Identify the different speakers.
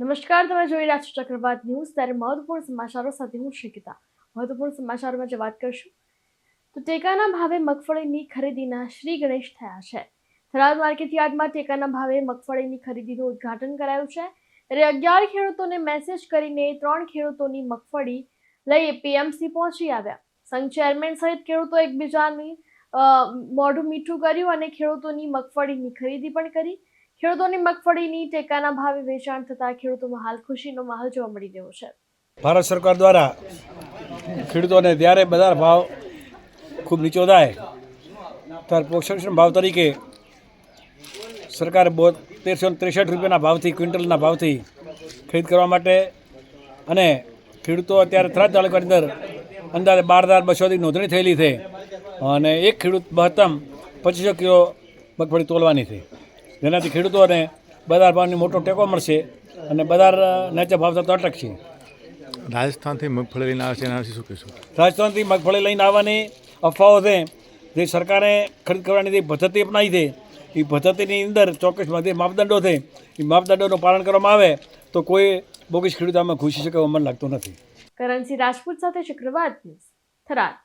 Speaker 1: નમસ્કાર, તમે જોઈ રહ્યા છો ચક્રવાત ન્યૂઝ। ત્યારે મહત્વપૂર્ણ સમાચારો સાથે હું શિકિતા। મહત્વપૂર્ણ સમાચારોમાં જે વાત કરશું તો ટેકાના ભાવે મગફળીની ખરીદીના શ્રી ગણેશ થયા છે। થરાદ માર્કેટ યાર્ડમાં ટેકાના ભાવે મગફળીની ખરીદીનું ઉદ્ઘાટન કરાયું છે। ત્યારે 11 ખેડૂતોને મેસેજ કરીને 3 ખેડૂતોની મગફળી લઈ પીએમસી પહોંચી આવ્યા। સંઘ ચેરમેન સહિત ખેડૂતો એકબીજાની મોઢું મીઠું કર્યું અને ખેડૂતોની મગફળીની ખરીદી પણ કરી। ખેડૂતોની મગફળીની ટેકાના ભાવે વેચાણ થતા ખેડૂતોમાં હાલ ખુશીનો માહોલ જોવા મળી રહ્યો છે।
Speaker 2: ભારત સરકાર દ્વારા ખેડૂતોને જ્યારે બજાર ભાવ ખૂબ નીચો થાય ત્યારે પોષણ ભાવ તરીકે સરકારે 1363 રૂપિયાના ભાવથી ક્વિન્ટલના ભાવથી ખરીદ કરવા માટે અને ખેડૂતો અત્યારે થરાદ તાલુકાની અંદર અંદાજે 12,200ની નોંધણી થયેલી છે અને એક ખેડૂત મહત્તમ 2500 કિલો મગફળી તોલવાની છે, જેનાથી ખેડૂતોને બજાર ભાવની મોટો ટેકો મળશે અને બજાર નીચા ભાવ થતો અટકશે।
Speaker 3: રાજસ્થાનથી મગફળી લઈને આવે છે એના વિશે શું કહેશો?
Speaker 2: રાજસ્થાનથી મગફળી લઈને આવવાની અફવાઓ છે, જે સરકારે ખરીદ કરવાની જે પદ્ધતિ અપનાવી છે એ પદ્ધતિની અંદર ચોક્કસ જે માપદંડો છે એ માપદંડોનું પાલન કરવામાં આવે તો કોઈ બોગસ ખેડૂત આમાં ઘૂસી શકે એવું મને લાગતું નથી।
Speaker 1: કરણસિંહ રાજપૂત સાથે ચક્રવાત ન્યૂઝ, થરાદ।